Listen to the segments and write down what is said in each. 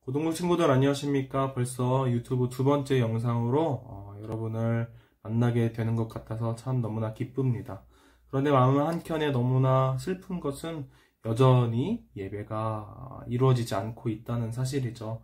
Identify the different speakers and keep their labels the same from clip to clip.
Speaker 1: 고등부 친구들 안녕하십니까? 벌써 유튜브 두 번째 영상으로 여러분을 만나게 되는 것 같아서 참 너무나 기쁩니다. 그런데 마음 한켠에 너무나 슬픈 것은 여전히 예배가 이루어지지 않고 있다는 사실이죠.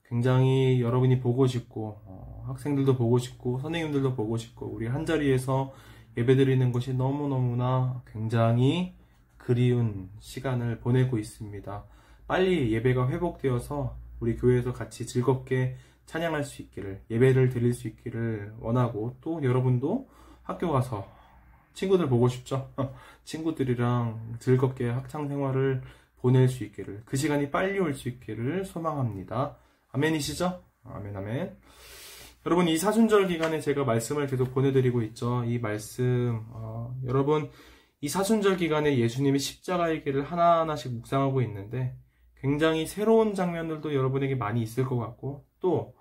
Speaker 1: 굉장히 여러분이 보고 싶고 학생들도 보고 싶고 선생님들도 보고 싶고 우리 한자리에서 예배드리는 것이 너무너무나 굉장히 그리운 시간을 보내고 있습니다. 빨리 예배가 회복되어서 우리 교회에서 같이 즐겁게 찬양할 수 있기를, 예배를 드릴 수 있기를 원하고, 또 여러분도 학교 가서 친구들 보고 싶죠? 친구들이랑 즐겁게 학창 생활을 보낼 수 있기를, 그 시간이 빨리 올 수 있기를 소망합니다. 아멘이시죠? 아멘, 아멘. 여러분, 이 사순절 기간에 제가 말씀을 계속 보내드리고 있죠. 이 말씀, 여러분, 이 사순절 기간에 예수님이 십자가의 길을 하나하나씩 묵상하고 있는데 굉장히 새로운 장면들도 여러분에게 많이 있을 것 같고, 또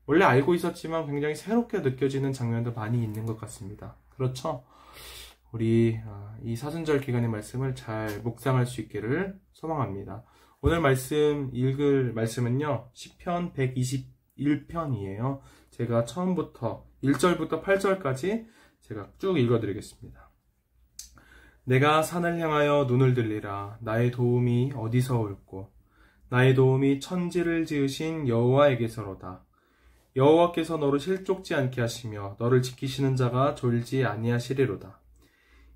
Speaker 1: 원래 알고 있었지만 굉장히 새롭게 느껴지는 장면도 많이 있는 것 같습니다. 그렇죠? 우리 이 사순절 기간의 말씀을 잘 묵상할 수 있기를 소망합니다. 오늘 읽을 말씀은요, 시편 121편이에요. 제가 처음부터 1절부터 8절까지 제가 쭉 읽어드리겠습니다. 내가 산을 향하여 눈을 들리라. 나의 도움이 어디서 올꼬? 나의 도움이 천지를 지으신 여호와에게서로다. 여호와께서 너를 실족지 않게 하시며 너를 지키시는 자가 졸지 아니하시리로다.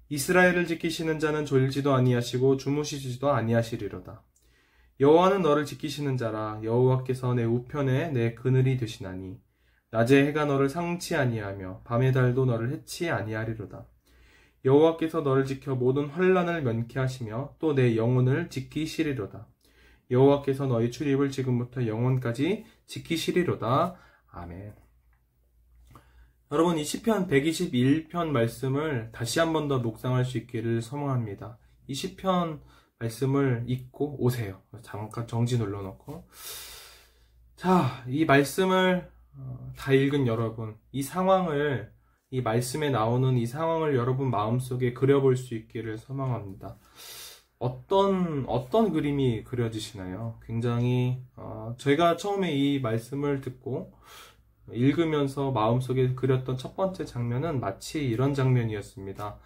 Speaker 1: 이스라엘을 지키시는 자는 졸지도 아니하시고 주무시지도 아니하시리로다. 여호와는 너를 지키시는 자라. 여호와께서 내 우편에 내 그늘이 되시나니 낮에 해가 너를 상치 아니하며 밤의 달도 너를 해치 아니하리로다. 여호와께서 너를 지켜 모든 환난을 면케 하시며 또 내 영혼을 지키시리로다. 여호와께서 너의 출입을 지금부터 영원까지 지키시리로다. 아멘. 여러분, 이 시편 121편 말씀을 다시 한 번 더 묵상할 수 있기를 소망합니다. 이 시편 말씀을 읽고 오세요. 잠깐 정지 눌러놓고. 자, 이 말씀을 다 읽은 여러분, 이 말씀에 나오는 이 상황을 여러분 마음속에 그려볼 수 있기를 소망합니다. 어떤 그림이 그려지시나요? 굉장히, 제가 처음에 이 말씀을 듣고 읽으면서 마음속에 그렸던 첫 번째 장면은 마치 이런 장면이었습니다.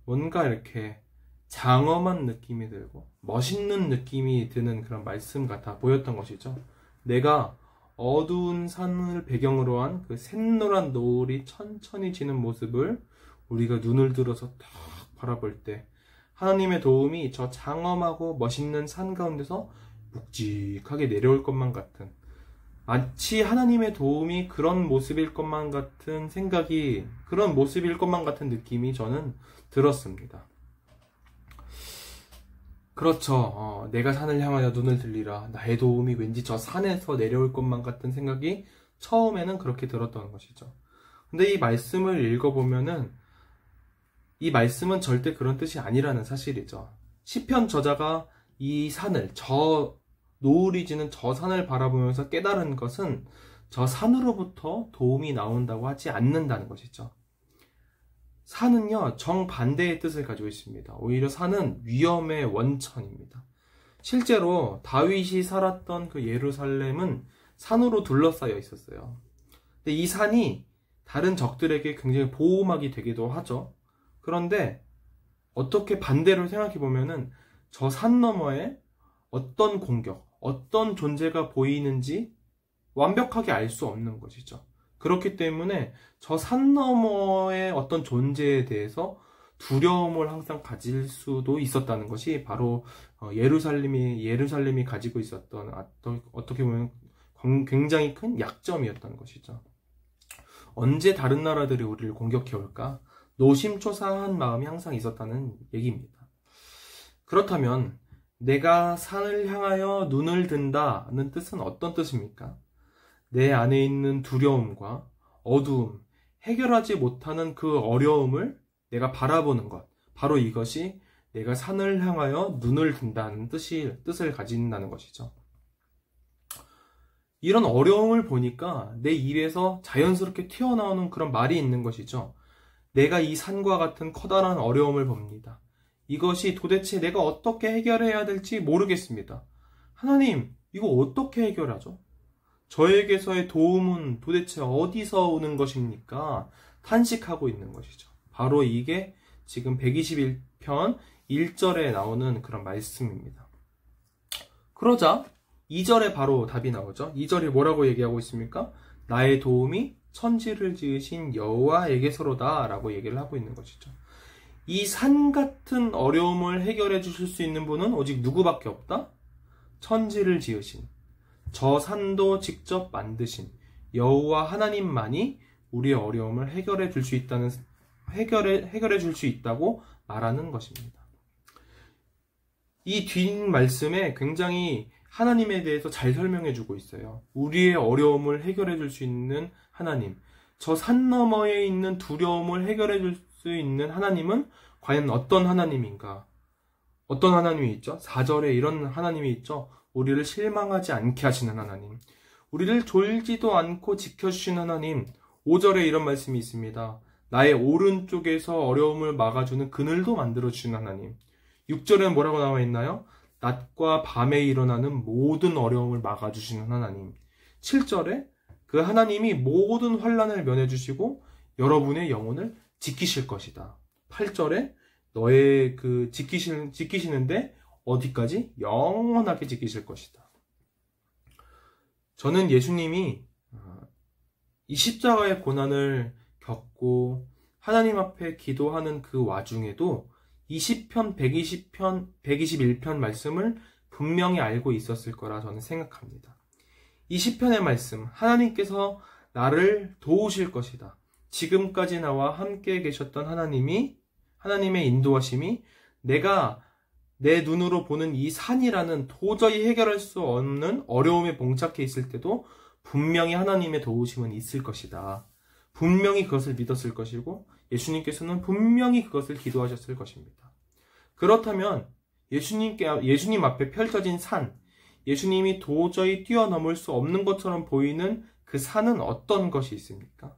Speaker 1: 뭔가 이렇게 장엄한 느낌이 들고 멋있는 느낌이 드는 그런 말씀 같아 보였던 것이죠. 내가 어두운 산을 배경으로 한 그 샛노란 노을이 천천히 지는 모습을 우리가 눈을 들어서 딱 바라볼 때 하나님의 도움이 저 장엄하고 멋있는 산 가운데서 묵직하게 내려올 것만 같은, 마치 하나님의 도움이 그런 모습일 것만 같은 생각이, 그런 모습일 것만 같은 느낌이 저는 들었습니다. 그렇죠. 내가 산을 향하여 눈을 들리라. 나의 도움이 왠지 저 산에서 내려올 것만 같은 생각이 처음에는 그렇게 들었던 것이죠. 근데 이 말씀을 읽어보면은 이 말씀은 절대 그런 뜻이 아니라는 사실이죠. 시편 저자가 이 산을, 노을이 지는 저 산을 바라보면서 깨달은 것은 저 산으로부터 도움이 나온다고 하지 않는다는 것이죠. 산은요, 정반대의 뜻을 가지고 있습니다. 오히려 산은 위험의 원천입니다. 실제로 다윗이 살았던 그 예루살렘은 산으로 둘러싸여 있었어요. 근데 이 산이 다른 적들에게 굉장히 보호막이 되기도 하죠. 그런데 어떻게 반대로 생각해 보면은 저 산 너머에 어떤 공격, 어떤 존재가 보이는지 완벽하게 알 수 없는 것이죠. 그렇기 때문에 저 산 너머의 어떤 존재에 대해서 두려움을 항상 가질 수도 있었다는 것이 바로 예루살렘이 가지고 있었던 어떻게 보면 굉장히 큰 약점이었던 것이죠. 언제 다른 나라들이 우리를 공격해 올까? 노심초사한 마음이 항상 있었다는 얘기입니다. 그렇다면 내가 산을 향하여 눈을 든다는 뜻은 어떤 뜻입니까? 내 안에 있는 두려움과 어두움, 해결하지 못하는 그 어려움을 내가 바라보는 것, 바로 이것이 내가 산을 향하여 눈을 든다는 뜻을 가진다는 것이죠. 이런 어려움을 보니까 내 입에서 자연스럽게 튀어나오는 그런 말이 있는 것이죠. 내가 이 산과 같은 커다란 어려움을 봅니다. 이것이 도대체 내가 어떻게 해결해야 될지 모르겠습니다. 하나님, 이거 어떻게 해결하죠? 저에게서의 도움은 도대체 어디서 오는 것입니까? 탄식하고 있는 것이죠. 바로 이게 지금 121편 1절에 나오는 그런 말씀입니다. 그러자 2절에 바로 답이 나오죠. 2절이 뭐라고 얘기하고 있습니까? 나의 도움이 천지를 지으신 여호와에게서로다 라고 얘기를 하고 있는 것이죠. 이 산 같은 어려움을 해결해 주실 수 있는 분은 오직 누구밖에 없다? 천지를 지으신, 저 산도 직접 만드신 여호와 하나님만이 우리의 어려움을 해결해 줄 수 있다고 말하는 것입니다. 이 뒷 말씀에 굉장히 하나님에 대해서 잘 설명해 주고 있어요. 우리의 어려움을 해결해 줄 수 있는 하나님, 저 산 너머에 있는 두려움을 해결해 줄 수 있는 하나님은 과연 어떤 하나님인가? 어떤 하나님이 있죠? 4절에 이런 하나님이 있죠. 우리를 실망하지 않게 하시는 하나님, 우리를 졸지도 않고 지켜주시는 하나님. 5절에 이런 말씀이 있습니다. 나의 오른쪽에서 어려움을 막아주는 그늘도 만들어주시는 하나님. 6절에는 뭐라고 나와 있나요? 낮과 밤에 일어나는 모든 어려움을 막아주시는 하나님. 7절에 그 하나님이 모든 환난을 면해주시고 여러분의 영혼을 지키실 것이다. 8절에 너의 그 지키시는데 어디까지? 영원하게 지키실 것이다. 저는 예수님이 이 십자가의 고난을 겪고 하나님 앞에 기도하는 그 와중에도 20편, 121편 말씀을 분명히 알고 있었을 거라 저는 생각합니다. 이 시편의 말씀, 하나님께서 나를 도우실 것이다. 지금까지 나와 함께 계셨던 하나님의 인도하심이 내가 내 눈으로 보는 이 산이라는 도저히 해결할 수 없는 어려움에 봉착해 있을 때도 분명히 하나님의 도우심은 있을 것이다. 분명히 그것을 믿었을 것이고 예수님께서는 분명히 그것을 기도하셨을 것입니다. 그렇다면 예수님 앞에 펼쳐진 산, 예수님이 도저히 뛰어넘을 수 없는 것처럼 보이는 그 산은 어떤 것이 있습니까?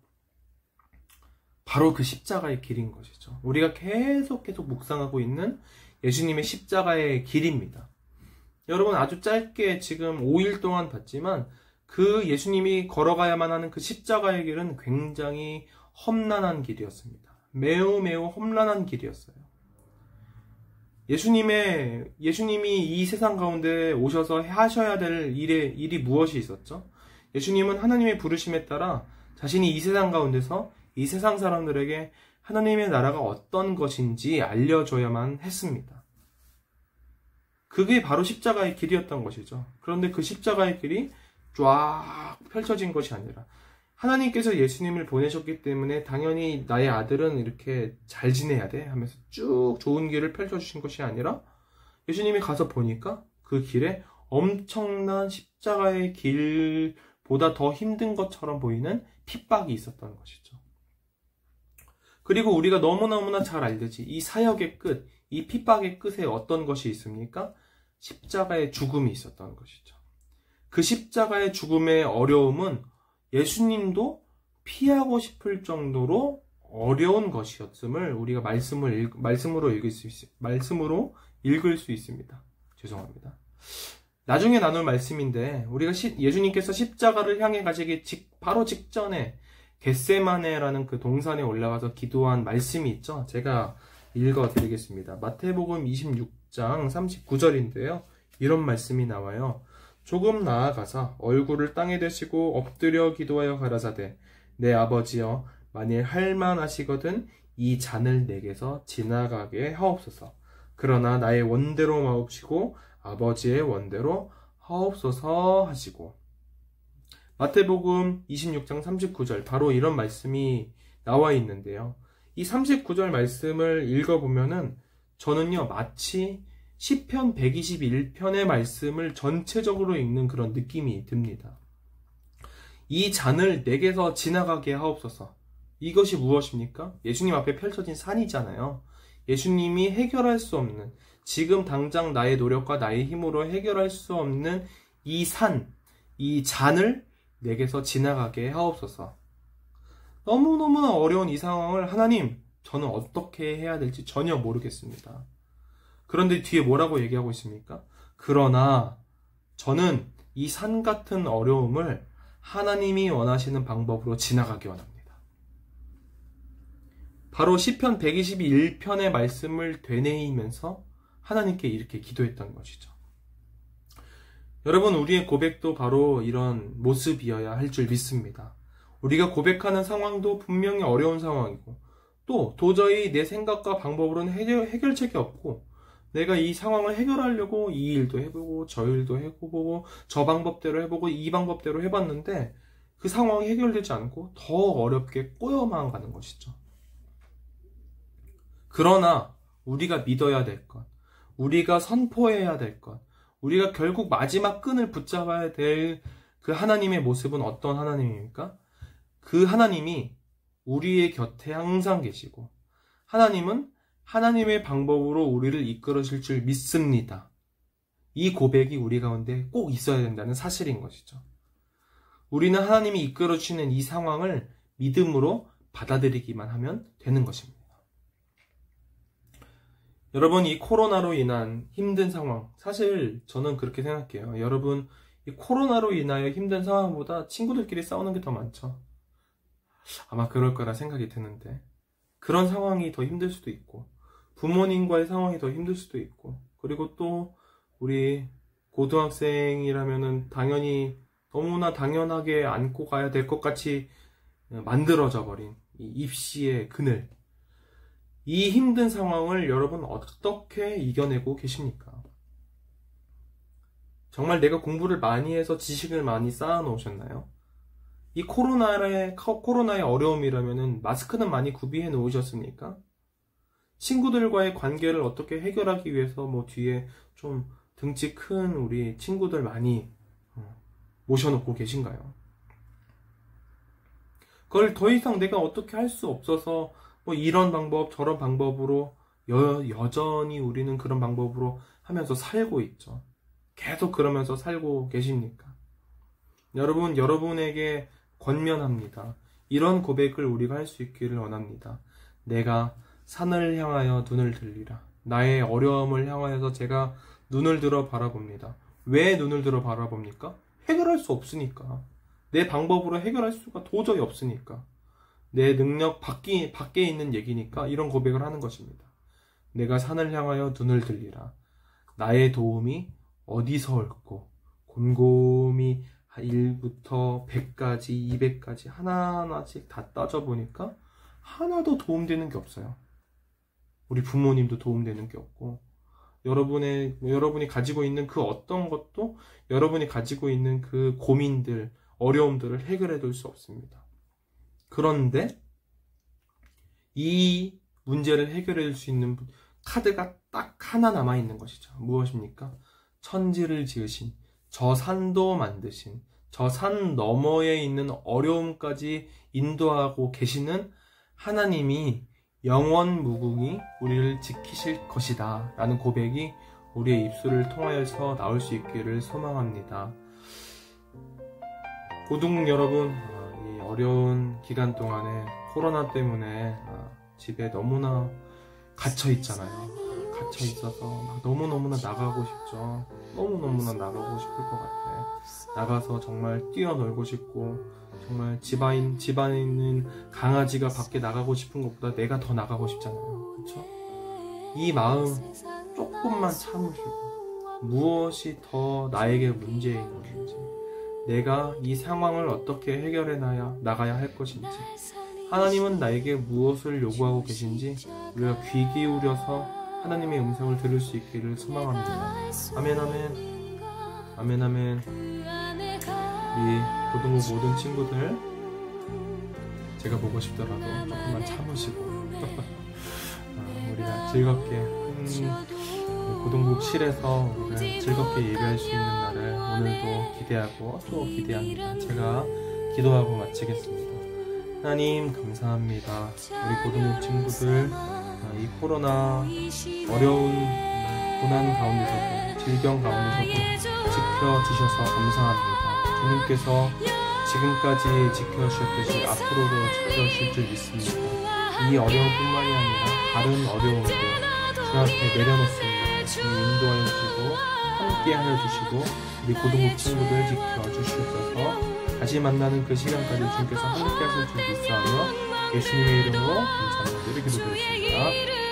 Speaker 1: 바로 그 십자가의 길인 것이죠. 우리가 계속 묵상하고 있는 예수님의 십자가의 길입니다. 여러분 아주 짧게 지금 5일 동안 봤지만 그 예수님이 걸어가야만 하는 그 십자가의 길은 굉장히 험난한 길이었습니다. 매우 험난한 길이었어요. 예수님이 이 세상 가운데 오셔서 하셔야 될 일이 무엇이 있었죠? 예수님은 하나님의 부르심에 따라 자신이 이 세상 가운데서 이 세상 사람들에게 하나님의 나라가 어떤 것인지 알려줘야만 했습니다. 그게 바로 십자가의 길이었던 것이죠. 그런데 그 십자가의 길이 쫙 펼쳐진 것이 아니라 하나님께서 예수님을 보내셨기 때문에 당연히 나의 아들은 이렇게 잘 지내야 돼 하면서 쭉 좋은 길을 펼쳐주신 것이 아니라 예수님이 가서 보니까 그 길에 엄청난 십자가의 길보다 더 힘든 것처럼 보이는 핍박이 있었던 것이죠. 그리고 우리가 너무나 잘 알듯이 이 사역의 끝, 이 핍박의 끝에 어떤 것이 있습니까? 십자가의 죽음이 있었던 것이죠. 그 십자가의 죽음의 어려움은 예수님도 피하고 싶을 정도로 어려운 것이었음을 우리가 말씀으로 읽을 수 있습니다. 죄송합니다. 나중에 나눌 말씀인데 우리가 예수님께서 십자가를 향해 가시기 바로 직전에 겟세마네라는 그 동산에 올라가서 기도한 말씀이 있죠. 제가 읽어드리겠습니다. 마태복음 26장 39절인데요. 이런 말씀이 나와요. 조금 나아가사 얼굴을 땅에 대시고 엎드려 기도하여 가라사대 내 아버지여 만일 할만하시거든 이 잔을 내게서 지나가게 하옵소서. 그러나 나의 원대로 마옵시고 아버지의 원대로 하옵소서 하시고. 마태복음 26장 39절 바로 이런 말씀이 나와 있는데요. 이 39절 말씀을 읽어보면은 저는요 마치 시편 121편의 말씀을 전체적으로 읽는 그런 느낌이 듭니다. 이 잔을 내게서 지나가게 하옵소서. 이것이 무엇입니까? 예수님 앞에 펼쳐진 산이잖아요. 예수님이 해결할 수 없는, 지금 당장 나의 노력과 나의 힘으로 해결할 수 없는 이 산, 이 잔을 내게서 지나가게 하옵소서. 너무너무 어려운 이 상황을 하나님, 저는 어떻게 해야 될지 전혀 모르겠습니다. 그런데 뒤에 뭐라고 얘기하고 있습니까? 그러나 저는 이 산 같은 어려움을 하나님이 원하시는 방법으로 지나가기 원합니다. 바로 시편 121편의 말씀을 되뇌이면서 하나님께 이렇게 기도했던 것이죠. 여러분, 우리의 고백도 바로 이런 모습이어야 할 줄 믿습니다. 우리가 고백하는 상황도 분명히 어려운 상황이고, 또 도저히 내 생각과 방법으로는 해결책이 없고, 내가 이 상황을 해결하려고 이 일도 해보고 저 일도 해보고 저 방법대로 해보고 이 방법대로 해봤는데 그 상황이 해결되지 않고 더 어렵게 꼬여만 가는 것이죠. 그러나 우리가 믿어야 될 것, 우리가 선포해야 될 것, 우리가 결국 마지막 끈을 붙잡아야 될 그 하나님의 모습은 어떤 하나님입니까? 그 하나님이 우리의 곁에 항상 계시고, 하나님은 하나님의 방법으로 우리를 이끌으실 줄 믿습니다. 이 고백이 우리 가운데 꼭 있어야 된다는 사실인 것이죠. 우리는 하나님이 이끌어주시는 이 상황을 믿음으로 받아들이기만 하면 되는 것입니다. 여러분, 이 코로나로 인한 힘든 상황, 사실 저는 그렇게 생각해요. 여러분, 이 코로나로 인하여 힘든 상황보다 친구들끼리 싸우는 게 더 많죠. 아마 그럴 거라 생각이 드는데, 그런 상황이 더 힘들 수도 있고, 부모님과의 상황이 더 힘들 수도 있고, 그리고 또 우리 고등학생이라면은 당연히 너무나 당연하게 안고 가야 될 것 같이 만들어져 버린 이 입시의 그늘, 이 힘든 상황을 여러분 어떻게 이겨내고 계십니까? 정말 내가 공부를 많이 해서 지식을 많이 쌓아 놓으셨나요? 이 코로나의 어려움이라면은 마스크는 많이 구비해 놓으셨습니까? 친구들과의 관계를 어떻게 해결하기 위해서 뭐 뒤에 좀 등치 큰 우리 친구들 많이 모셔놓고 계신가요? 그걸 더 이상 내가 어떻게 할 수 없어서 뭐 이런 방법 저런 방법으로 여전히 우리는 그런 방법으로 하면서 살고 있죠. 계속 그러면서 살고 계십니까? 여러분, 여러분에게 권면합니다. 이런 고백을 우리가 할 수 있기를 원합니다. 내가 산을 향하여 눈을 들리라. 나의 어려움을 향하여서 제가 눈을 들어 바라봅니다. 왜 눈을 들어 바라봅니까? 해결할 수 없으니까. 내 방법으로 해결할 수가 도저히 없으니까. 내 능력 밖에 있는 얘기니까 이런 고백을 하는 것입니다. 내가 산을 향하여 눈을 들리라. 나의 도움이 어디서 올고 곰곰이 1부터 100까지 200까지 하나하나씩 다 따져보니까 하나도 도움되는 게 없어요. 우리 부모님도 도움되는 게 없고, 여러분이 가지고 있는 그 어떤 것도 여러분이 가지고 있는 그 고민들, 어려움들을 해결해 둘 수 없습니다. 그런데 이 문제를 해결해 줄 수 있는 카드가 딱 하나 남아있는 것이죠. 무엇입니까? 천지를 지으신, 저 산도 만드신, 저 산 너머에 있는 어려움까지 인도하고 계시는 하나님이 영원 무궁히 우리를 지키실 것이다 라는 고백이 우리의 입술을 통하여서 나올 수 있기를 소망합니다. 고등 여러분, 이 어려운 기간 동안에 코로나 때문에 집에 너무나 갇혀 있잖아요. 갇혀 있어서 막 너무너무나 나가고 싶죠. 너무너무나 나가고 싶을 것 같아. 나가서 정말 뛰어놀고 싶고, 정말 집안에 있는 강아지가 밖에 나가고 싶은 것보다 내가 더 나가고 싶잖아요. 그렇죠? 이 마음 조금만 참으시고, 무엇이 더 나에게 문제인 것인지, 내가 이 상황을 어떻게 해결해 나가야 할 것인지, 하나님은 나에게 무엇을 요구하고 계신지 우리가 귀 기울여서 하나님의 음성을 들을 수 있기를 소망합니다. 아멘, 아멘, 아멘, 아멘. 우리 고등부 모든 친구들, 제가 보고 싶더라도 조금만 참으시고 우리가 즐겁게 고등부 7에서 우리가 즐겁게 예배할 수 있는 날을 오늘도 기대하고 또 기대합니다. 제가 기도하고 마치겠습니다. 하나님 감사합니다. 우리 고등부 친구들 이 코로나 어려운 고난 가운데서도 질병 가운데서도 지켜주셔서 감사합니다. 주님께서 지금까지 지켜주셨듯이 앞으로도 지켜주실 줄 믿습니다. 이 어려움뿐만이 아니라 다른 어려움도 주 앞에 내려놓습니다. 주님 인도하여 주시고 함께 함께 하여 주시고 우리 고등부 친구들 지켜주시옵소서. 다시 만나는 그 시간까지 주님께서 함께 하실 줄 믿사하며 예수님의 이름으로 감사하며 기도드렸습니다.